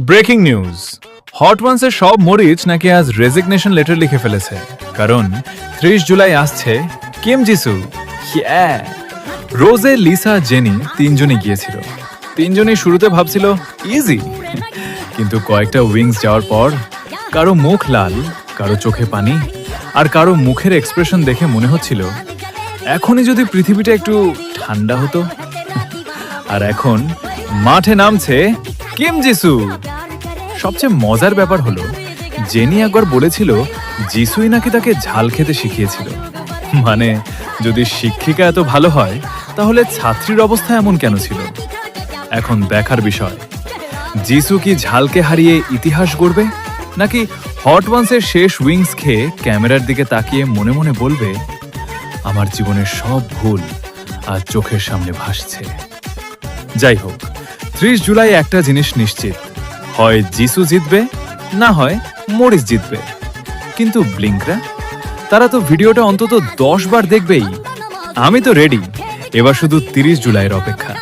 Breaking news, hot ওয়ান্সের সব মরিচ নাকি আজ রেজিগনেশন লেটার লিখে ফেলেছে, কারণ 30 জুলাই আসছে কিম জিসু। রোজে, লিসা, জেনি তিনজনই গিয়েছিল। তিনজনই শুরুতে ভাবছিল ইজি, কিন্তু কয়েকটা উইংস যাওয়ার পর কারো মুখ লাল, কারো চোখে পানি, আর কারো মুখের এক্সপ্রেশন দেখে মনে হচ্ছিল এখনই যদি পৃথিবীটা একটু ঠান্ডা হতো। আর এখন মাঠে নামছে কিম জিসু। সবচেয়ে মজার ব্যাপার হলো, জেনি একবার বলেছিল জিসুই নাকি তাকে ঝাল খেতে শিখিয়েছিল। মানে যদি শিক্ষিকা এত ভালো হয়, তাহলে ছাত্রীর অবস্থা এমন কেন ছিল? এখন দেখার বিষয়, জিসু কি ঝালকে হারিয়ে ইতিহাস গড়বে, নাকি হট ওয়ান্সের শেষ উইংস খেয়ে ক্যামেরার দিকে তাকিয়ে মনে মনে বলবে আমার জীবনের সব ভুল আজ চোখের সামনে ভাসছে। যাই হোক, 30 জুলাই একটা জিনিস নিশ্চিত, হয় জিসু জিতবে, না হয় মরিস জিতবে। কিন্তু ব্লিঙ্করা, তারা তো ভিডিওটা অন্তত 10 বার দেখবেই। আমি তো রেডি, এবার শুধু 30 জুলাইয়ের অপেক্ষা।